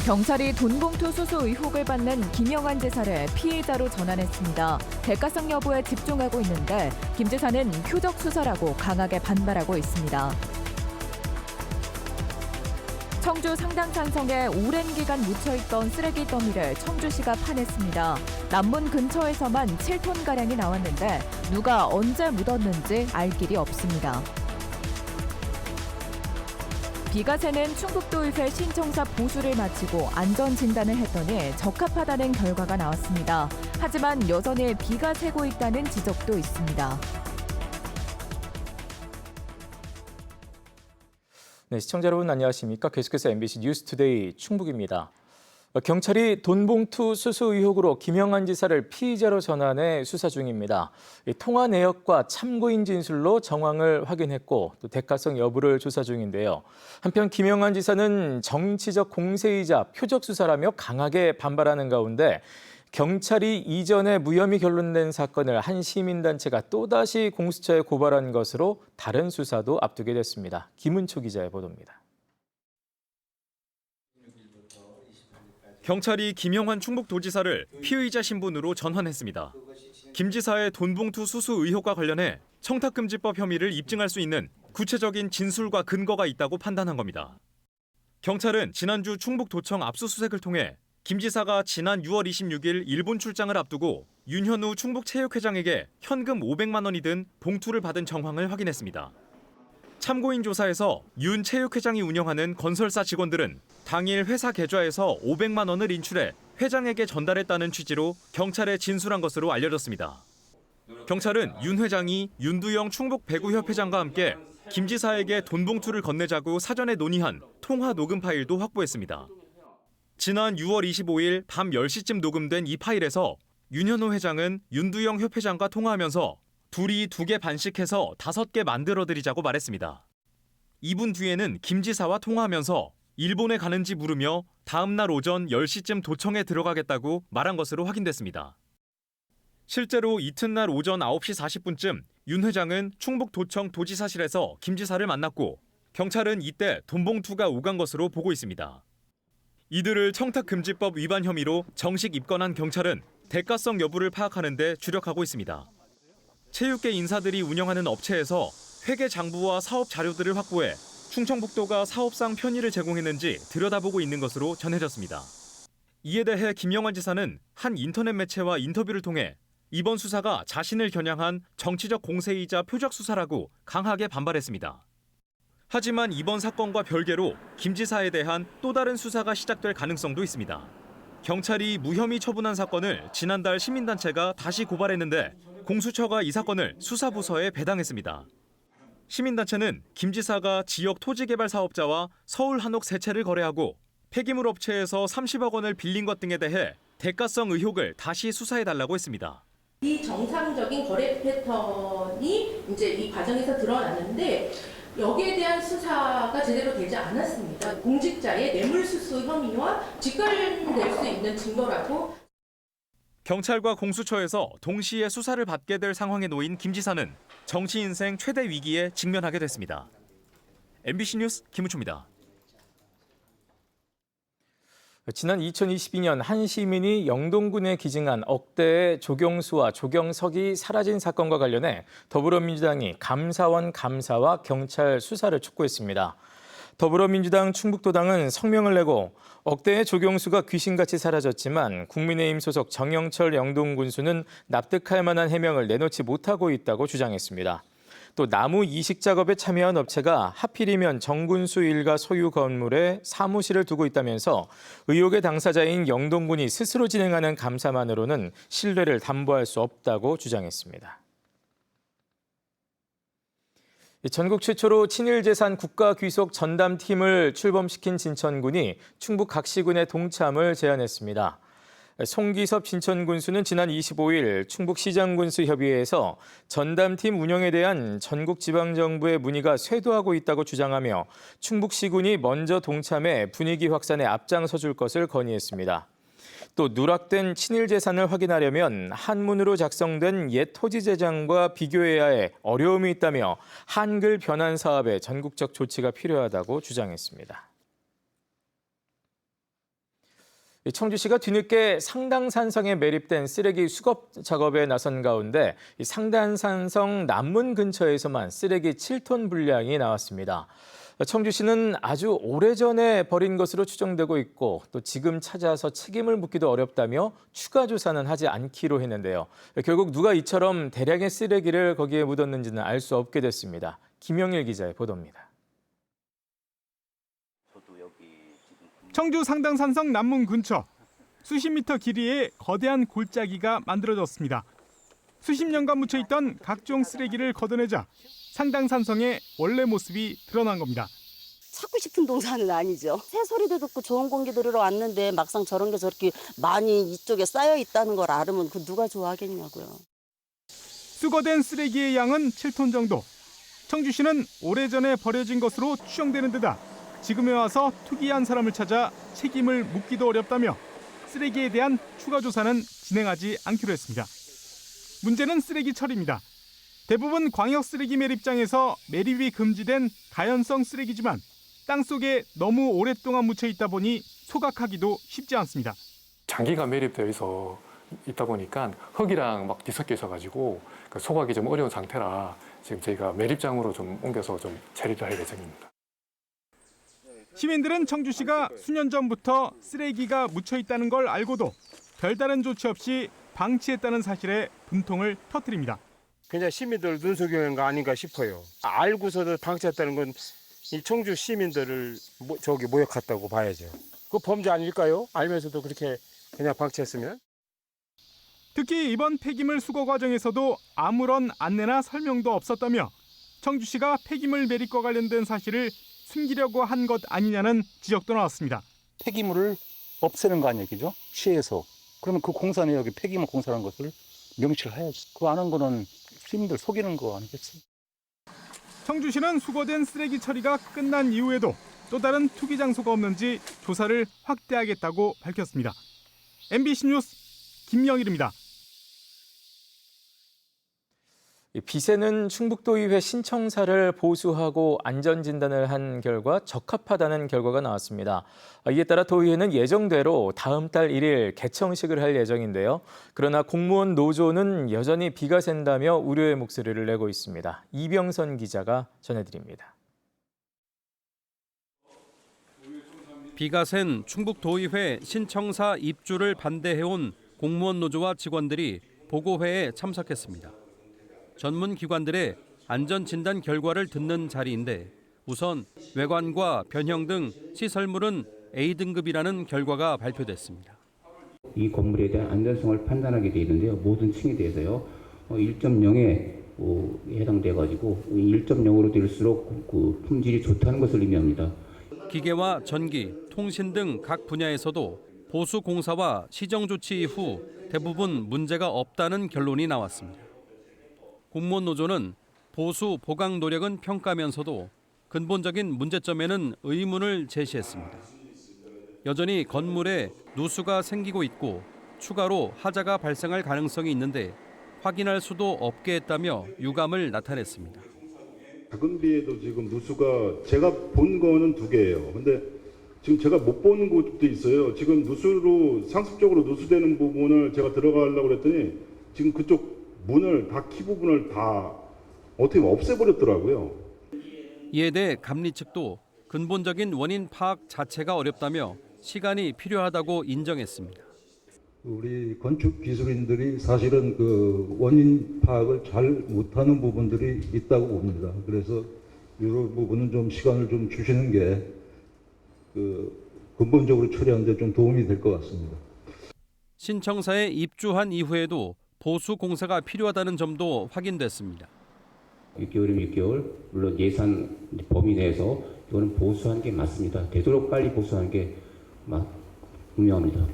경찰이 돈봉투 수수 의혹을 받는 김영환 지사를 피해자로 전환했습니다. 대가성 여부에 집중하고 있는데 김 지사는 표적 수사라고 강하게 반발하고 있습니다. 청주 상당산성에 오랜 기간 묻혀있던 쓰레기 더미를 청주시가 파냈습니다. 남문 근처에서만 7톤가량이 나왔는데 누가 언제 묻었는지 알 길이 없습니다. 비가 새는 충북도의회 신청사 보수를 마치고 안전진단을 했더니 적합하다는 결과가 나왔습니다. 하지만 여전히 비가 새고 있다는 지적도 있습니다. 네, 시청자 여러분 안녕하십니까? 계속해서 MBC 뉴스투데이 충북입니다. 경찰이 돈봉투 수수 의혹으로 김영환 지사를 피의자로 전환해 수사 중입니다. 통화 내역과 참고인 진술로 정황을 확인했고 또 대가성 여부를 조사 중인데요. 한편 김영환 지사는 정치적 공세이자 표적 수사라며 강하게 반발하는 가운데 경찰이 이전에 무혐의 결론낸 사건을 한 시민단체가 또다시 공수처에 고발한 것으로 다른 수사도 앞두게 됐습니다. 김은초 기자의 보도입니다. 경찰이 김영환 충북도지사를 피의자 신분으로 전환했습니다. 김 지사의 돈봉투 수수 의혹과 관련해 청탁금지법 혐의를 입증할 수 있는 구체적인 진술과 근거가 있다고 판단한 겁니다. 경찰은 지난주 충북도청 압수수색을 통해 김 지사가 지난 6월 26일 일본 출장을 앞두고 윤현우 충북체육회장에게 현금 500만 원이 든 봉투를 받은 정황을 확인했습니다. 참고인 조사에서 윤 체육회장이 운영하는 건설사 직원들은 당일 회사 계좌에서 500만 원을 인출해 회장에게 전달했다는 취지로 경찰에 진술한 것으로 알려졌습니다. 경찰은 윤 회장이 윤두영 충북배구협회장과 함께 김 지사에게 돈봉투를 건네자고 사전에 논의한 통화 녹음 파일도 확보했습니다. 지난 6월 25일 밤 10시쯤 녹음된 이 파일에서 윤현호 회장은 윤두영 협회장과 통화하면서 둘이 2개 반씩 해서 5개 만들어드리자고 말했습니다. 2분 뒤에는 김 지사와 통화하면서 일본에 가는지 물으며 다음 날 오전 10시쯤 도청에 들어가겠다고 말한 것으로 확인됐습니다. 실제로 이튿날 오전 9시 40분쯤 윤 회장은 충북도청 도지사실에서 김 지사를 만났고 경찰은 이때 돈봉투가 오간 것으로 보고 있습니다. 이들을 청탁금지법 위반 혐의로 정식 입건한 경찰은 대가성 여부를 파악하는 데 주력하고 있습니다. 체육계 인사들이 운영하는 업체에서 회계 장부와 사업 자료들을 확보해 충청북도가 사업상 편의를 제공했는지 들여다보고 있는 것으로 전해졌습니다. 이에 대해 김영환 지사는 한 인터넷 매체와 인터뷰를 통해 이번 수사가 자신을 겨냥한 정치적 공세이자 표적 수사라고 강하게 반발했습니다. 하지만 이번 사건과 별개로 김 지사에 대한 또 다른 수사가 시작될 가능성도 있습니다. 경찰이 무혐의 처분한 사건을 지난달 시민단체가 다시 고발했는데 공수처가 이 사건을 수사부서에 배당했습니다. 시민단체는 김 지사가 지역 토지개발 사업자와 서울 한옥 세 채를 거래하고 폐기물 업체에서 30억 원을 빌린 것 등에 대해 대가성 의혹을 다시 수사해달라고 했습니다. 이 정상적인 거래 패턴이 이제 이 과정에서 드러났는데 여기에 대한 수사가 제대로 되지 않았습니다. 공직자의 뇌물수수 혐의와 직결될 수 있는 증거라고. 경찰과 공수처에서 동시에 수사를 받게 될 상황에 놓인 김 지사는 정치 인생 최대 위기에 직면하게 됐습니다. MBC 뉴스 김우초입니다. 지난 2022년 한 시민이 영동군에 기증한 억대의 조경수와 조경석이 사라진 사건과 관련해 더불어민주당이 감사원 감사와 경찰 수사를 촉구했습니다. 더불어민주당 충북도당은 성명을 내고 억대의 조경수가 귀신같이 사라졌지만 국민의힘 소속 정영철 영동군수는 납득할 만한 해명을 내놓지 못하고 있다고 주장했습니다. 또 나무 이식 작업에 참여한 업체가 하필이면 정군수 일가 소유 건물에 사무실을 두고 있다면서 의혹의 당사자인 영동군이 스스로 진행하는 감사만으로는 신뢰를 담보할 수 없다고 주장했습니다. 전국 최초로 친일재산 국가귀속 전담팀을 출범시킨 진천군이 충북 각시군의 동참을 제안했습니다. 송기섭 진천군수는 지난 25일 충북시장군수협의회에서 전담팀 운영에 대한 전국지방정부의 문의가 쇄도하고 있다고 주장하며 충북시군이 먼저 동참해 분위기 확산에 앞장서줄 것을 건의했습니다. 또 누락된 친일 재산을 확인하려면 한문으로 작성된 옛 토지 재장과 비교해야 해 어려움이 있다며 한글 변환 사업에 전국적 조치가 필요하다고 주장했습니다. 청주시가 뒤늦게 상당산성에 매립된 쓰레기 수거 작업에 나선 가운데 이 상당산성 남문 근처에서만 쓰레기 7톤 분량이 나왔습니다. 청주시는 아주 오래전에 버린 것으로 추정되고 있고 또 지금 찾아서 책임을 묻기도 어렵다며 추가 조사는 하지 않기로 했는데요. 결국 누가 이처럼 대량의 쓰레기를 거기에 묻었는지는 알 수 없게 됐습니다. 김영일 기자의 보도입니다. 청주 상당산성 남문 근처 수십 미터 길이의 거대한 골짜기가 만들어졌습니다. 수십 년간 묻혀있던 각종 쓰레기를 걷어내자 상당산성의 원래 모습이 드러난 겁니다. 찾고 싶은 동산은 아니죠. 새소리도 듣고 좋은 공기 들으러 왔는데 막상 저런 게 저렇게 많이 이쪽에 쌓여 있다는 걸 알으면 그 누가 좋아하겠냐고요. 수거된 쓰레기의 양은 7톤 정도. 청주시는 오래전에 버려진 것으로 추정되는 데다 지금에 와서 투기한 사람을 찾아 책임을 묻기도 어렵다며 쓰레기에 대한 추가 조사는 진행하지 않기로 했습니다. 문제는 쓰레기 처리입니다. 대부분 광역 쓰레기 매립장에서 매립이 금지된 가연성 쓰레기지만 땅속에 너무 오랫동안 묻혀 있다 보니 소각하기도 쉽지 않습니다. 장기가 매립되어 있다 보니까 흙이랑 막 뒤섞여 있어가지고 소각이 좀 어려운 상태라 지금 저희가 매립장으로 좀 옮겨서 좀 처리를 할 예정입니다. 시민들은 청주시가 수년 전부터 쓰레기가 묻혀 있다는 걸 알고도 별다른 조치 없이 방치했다는 사실에 분통을 터뜨립니다. 그냥 시민들 눈속임인 거 아닌가 싶어요. 알고서도 방치했다는 건 이 청주 시민들을 모욕했다고 봐야죠. 그 범죄 아닐까요? 알면서도 그렇게 그냥 방치했으면. 특히 이번 폐기물 수거 과정에서도 아무런 안내나 설명도 없었다며 청주시가 폐기물 매립과 관련된 사실을 숨기려고 한 것 아니냐는 지적도 나왔습니다. 폐기물을 없애는 거 아니에요, 그죠? 시에서. 그러면 그 공사는 여기 폐기물 공사라는 것을 명시를 해야지. 그거 안 한 거는 시민들 속이는 거 아니겠어요? 청주시는 수거된 쓰레기 처리가 끝난 이후에도 또 다른 투기 장소가 없는지 조사를 확대하겠다고 밝혔습니다. MBC 뉴스 김영일입니다. 빗에는 충북도의회 신청사를 보수하고 안전진단을 한 결과 적합하다는 결과가 나왔습니다. 이에 따라 도의회는 예정대로 다음 달 1일 개청식을 할 예정인데요. 그러나 공무원 노조는 여전히 비가 샌다며 우려의 목소리를 내고 있습니다. 이병선 기자가 전해드립니다. 비가 샌 충북도의회 신청사 입주를 반대해온 공무원 노조와 직원들이 보고회에 참석했습니다. 전문 기관들의 안전진단 결과를 듣는 자리인데 우선 외관과 변형 등 시설물은 A등급이라는 결과가 발표됐습니다. 이 건물에 대한 안전성을 판단하게 되어 있는데요. 모든 층에 대해서요. 1.0에 해당돼가지고 1.0으로 될수록 그 품질이 좋다는 것을 의미합니다. 기계와 전기, 통신 등 각 분야에서도 보수 공사와 시정 조치 이후 대부분 문제가 없다는 결론이 나왔습니다. 공무원 노조는 보수 보강 노력은 평가하면서도 근본적인 문제점에는 의문을 제시했습니다. 여전히 건물에 누수가 생기고 있고 추가로 하자가 발생할 가능성이 있는데 확인할 수도 없게 했다며 유감을 나타냈습니다. 작은 비에도 지금 누수가 제가 본 거는 2개예요. 근데 지금 제가 못 본 곳도 있어요. 지금 누수로 상습적으로 누수되는 부분을 제가 들어가려고 그랬더니 지금 그쪽 문을 다 키 부분을 다 어떻게 없애버렸더라고요. 이에 대해 감리 측도 근본적인 원인 파악 자체가 어렵다며 시간이 필요하다고 인정했습니다. 우리 건축 기술인들이 사실은 그 원인 파악을 잘 못하는 부분들이 있다고 봅니다. 그래서 이런 부분은 좀 시간을 좀 주시는 게 근본적으로 처리하는 데 좀 도움이 될 것 같습니다. 신청사에 입주한 이후에도 보수 공사가 필요하다는 점도 확인됐습니다. 6개월이면 6개월, 물론 예산 범위 내에서 이거는 보수하는 게 맞습니다. 되도록 빨리 보수하는 게 분명합니다.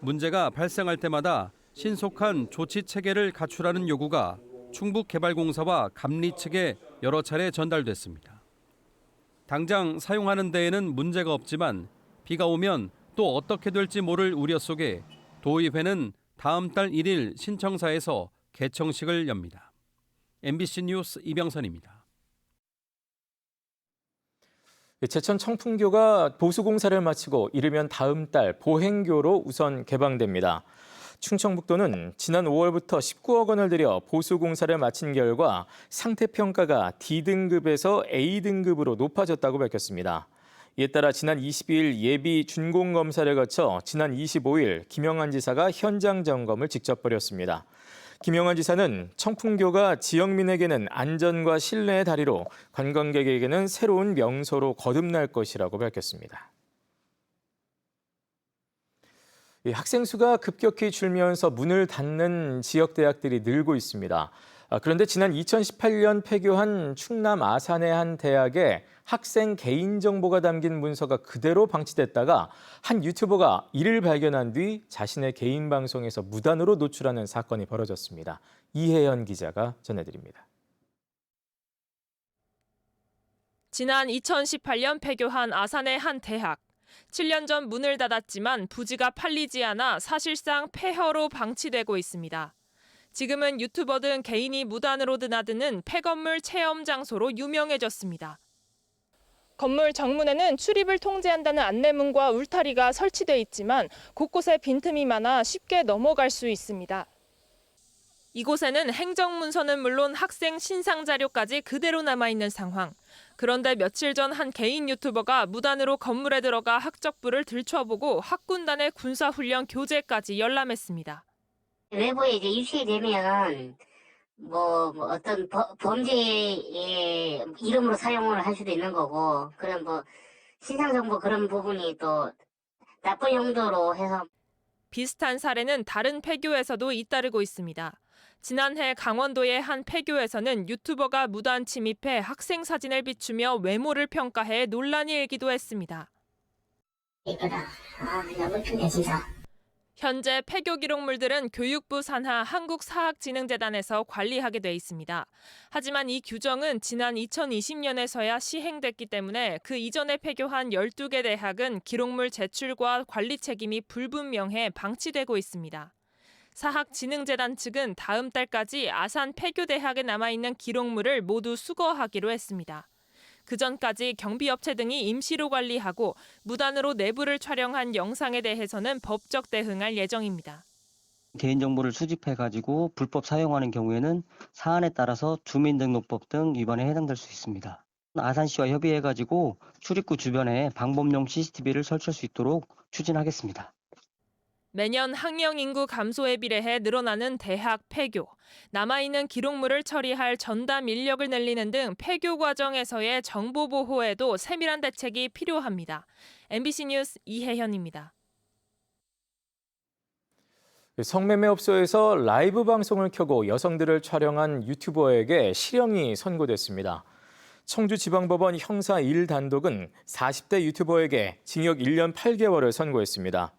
문제가 발생할 때마다 신속한 조치 체계를 갖추라는 요구가 충북개발공사와 감리 측에 여러 차례 전달됐습니다. 당장 사용하는 데에는 문제가 없지만 비가 오면 또 어떻게 될지 모를 우려 속에 도의회는 다음 달 1일 신청사에서 개청식을 엽니다. MBC 뉴스 이병선입니다. 제천 청풍교가 보수공사를 마치고 이르면 다음 달 보행교로 우선 개방됩니다. 충청북도는 지난 5월부터 19억 원을 들여 보수공사를 마친 결과 상태평가가 D등급에서 A등급으로 높아졌다고 밝혔습니다. 이에 따라 지난 22일 예비 준공검사를 거쳐 지난 25일 김영환 지사가 현장 점검을 직접 벌였습니다. 김영환 지사는 청풍교가 지역민에게는 안전과 신뢰의 다리로 관광객에게는 새로운 명소로 거듭날 것이라고 밝혔습니다. 학생 수가 급격히 줄면서 문을 닫는 지역 대학들이 늘고 있습니다. 그런데 지난 2018년 폐교한 충남 아산의 한 대학에 학생 개인정보가 담긴 문서가 그대로 방치됐다가 한 유튜버가 이를 발견한 뒤 자신의 개인 방송에서 무단으로 노출하는 사건이 벌어졌습니다. 이혜연 기자가 전해드립니다. 지난 2018년 폐교한 아산의 한 대학. 7년 전 문을 닫았지만 부지가 팔리지 않아 사실상 폐허로 방치되고 있습니다. 지금은 유튜버 등 개인이 무단으로 드나드는 폐건물 체험 장소로 유명해졌습니다. 건물 정문에는 출입을 통제한다는 안내문과 울타리가 설치돼 있지만 곳곳에 빈틈이 많아 쉽게 넘어갈 수 있습니다. 이곳에는 행정문서는 물론 학생 신상 자료까지 그대로 남아있는 상황. 그런데 며칠 전 한 개인 유튜버가 무단으로 건물에 들어가 학적부를 들춰보고 학군단의 군사훈련 교재까지 열람했습니다. 외부에 이제 유치되면 어떤 범죄의 이름으로 사용을 할 수도 있는 거고, 그런 신상 정보 그런 부분이 또 나쁜 용도로 해서. 비슷한 사례는 다른 폐교에서도 잇따르고 있습니다. 지난해 강원도의 한 폐교에서는 유튜버가 무단 침입해 학생 사진을 비추며 외모를 평가해 논란이 일기도 했습니다. 이쁘다. 너무 이쁘네 진짜. 현재 폐교 기록물들은 교육부 산하 한국사학진흥재단에서 관리하게 돼 있습니다. 하지만 이 규정은 지난 2020년에서야 시행됐기 때문에 그 이전에 폐교한 12개 대학은 기록물 제출과 관리 책임이 불분명해 방치되고 있습니다. 사학진흥재단 측은 다음 달까지 아산 폐교대학에 남아있는 기록물을 모두 수거하기로 했습니다. 그 전까지 경비업체 등이 임시로 관리하고 무단으로 내부를 촬영한 영상에 대해서는 법적 대응할 예정입니다. 개인정보를 수집해가지고 불법 사용하는 경우에는 사안에 따라서 주민등록법 등 위반에 해당될 수 있습니다. 아산시와 협의해가지고 출입구 주변에 방범용 CCTV를 설치할 수 있도록 추진하겠습니다. 매년 학령 인구 감소에 비례해 늘어나는 대학 폐교, 남아있는 기록물을 처리할 전담 인력을 늘리는 등 폐교 과정에서의 정보 보호에도 세밀한 대책이 필요합니다. MBC 뉴스 이혜현입니다. 성매매업소에서 라이브 방송을 켜고 여성들을 촬영한 유튜버에게 실형이 선고됐습니다. 청주지방법원 형사 1단독은 40대 유튜버에게 징역 1년 8개월을 선고했습니다.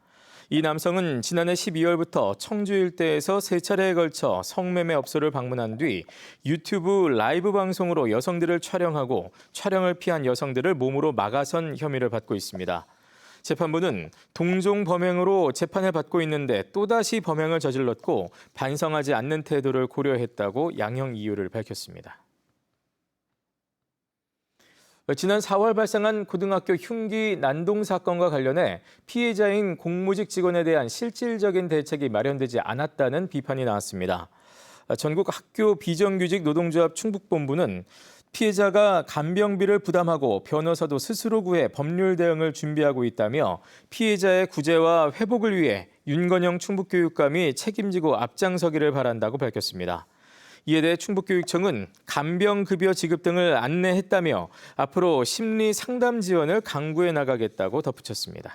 이 남성은 지난해 12월부터 청주 일대에서 3차례에 걸쳐 성매매 업소를 방문한 뒤 유튜브 라이브 방송으로 여성들을 촬영하고 촬영을 피한 여성들을 몸으로 막아선 혐의를 받고 있습니다. 재판부는 동종 범행으로 재판을 받고 있는데 또다시 범행을 저질렀고 반성하지 않는 태도를 고려했다고 양형 이유를 밝혔습니다. 지난 4월 발생한 고등학교 흉기 난동 사건과 관련해 피해자인 공무직 직원에 대한 실질적인 대책이 마련되지 않았다는 비판이 나왔습니다. 전국 학교 비정규직 노동조합 충북본부는 피해자가 간병비를 부담하고 변호사도 스스로 구해 법률 대응을 준비하고 있다며 피해자의 구제와 회복을 위해 윤건영 충북교육감이 책임지고 앞장서기를 바란다고 밝혔습니다. 이에 대해 충북교육청은 간병급여 지급 등을 안내했다며 앞으로 심리 상담 지원을 강구해 나가겠다고 덧붙였습니다.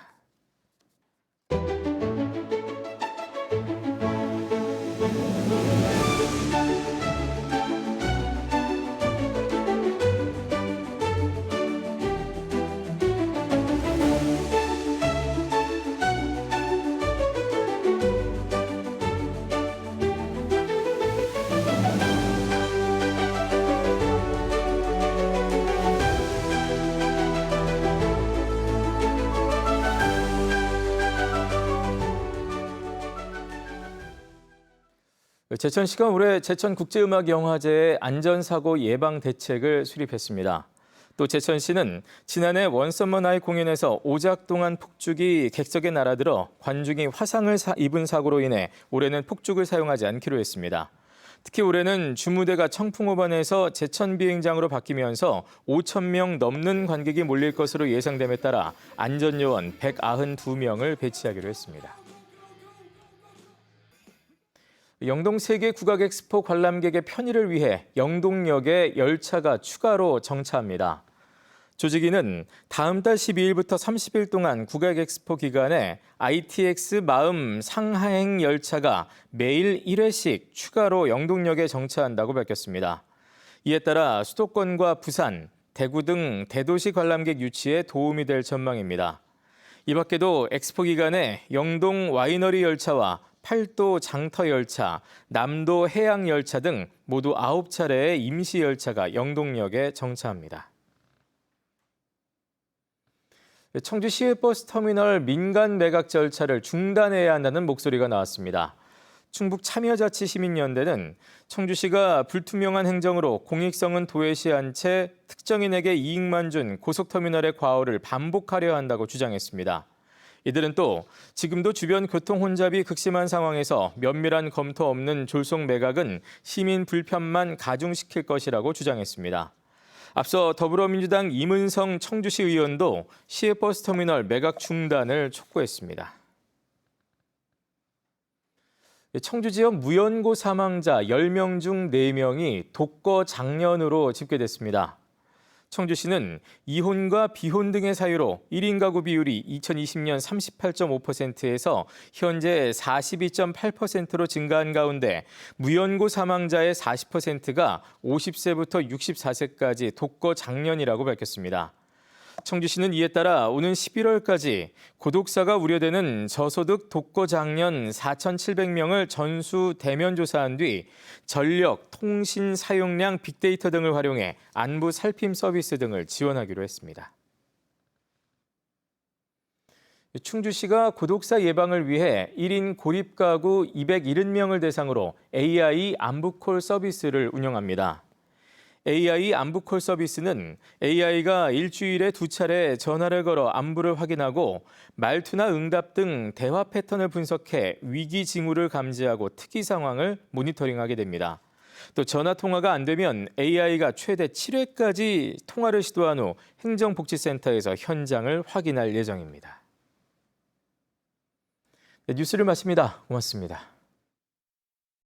제천시가 올해 제천국제음악영화제의 안전사고 예방 대책을 수립했습니다. 또 제천시는 지난해 원썸머 나잇 공연에서 오작 동안 폭죽이 객석에 날아들어 관중이 화상을 입은 사고로 인해 올해는 폭죽을 사용하지 않기로 했습니다. 특히 올해는 주무대가 청풍호반에서 제천 비행장으로 바뀌면서 5,000명 넘는 관객이 몰릴 것으로 예상됨에 따라 안전요원 192명을 배치하기로 했습니다. 영동 세계 국악 엑스포 관람객의 편의를 위해 영동역에 열차가 추가로 정차합니다. 조직위는 다음 달 12일부터 30일 동안 국악 엑스포 기간에 ITX 마음 상하행 열차가 매일 1회씩 추가로 영동역에 정차한다고 밝혔습니다. 이에 따라 수도권과 부산, 대구 등 대도시 관람객 유치에 도움이 될 전망입니다. 이 밖에도 엑스포 기간에 영동 와이너리 열차와 팔도 장터 열차, 남도 해양 열차 등 모두 9차례의 임시 열차가 영동역에 정차합니다. 청주 시외버스 터미널 민간 매각 절차를 중단해야 한다는 목소리가 나왔습니다. 충북 참여자치시민연대는 청주시가 불투명한 행정으로 공익성은 도외시한 채 특정인에게 이익만 준 고속터미널의 과오를 반복하려 한다고 주장했습니다. 이들은 또 지금도 주변 교통 혼잡이 극심한 상황에서 면밀한 검토 없는 졸속 매각은 시민 불편만 가중시킬 것이라고 주장했습니다. 앞서 더불어민주당 이문성 청주시 의원도 시외버스 터미널 매각 중단을 촉구했습니다. 청주 지역 무연고 사망자 10명 중 4명이 독거 장년으로 집계됐습니다. 청주시는 이혼과 비혼 등의 사유로 1인 가구 비율이 2020년 38.5%에서 현재 42.8%로 증가한 가운데 무연고 사망자의 40%가 50세부터 64세까지 독거 장년이라고 밝혔습니다. 청주시는 이에 따라 오는 11월까지 고독사가 우려되는 저소득 독거 장년 4,700명을 전수 대면 조사한 뒤 전력, 통신 사용량 빅데이터 등을 활용해 안부 살핌 서비스 등을 지원하기로 했습니다. 충주시가 고독사 예방을 위해 1인 고립가구 270명을 대상으로 AI 안부콜 서비스를 운영합니다. AI 안부콜 서비스는 AI가 일주일에 2차례 전화를 걸어 안부를 확인하고 말투나 응답 등 대화 패턴을 분석해 위기 징후를 감지하고 특이 상황을 모니터링하게 됩니다. 또 전화 통화가 안 되면 AI가 최대 7회까지 통화를 시도한 후 행정복지센터에서 현장을 확인할 예정입니다. 네, 뉴스를 마칩니다. 고맙습니다.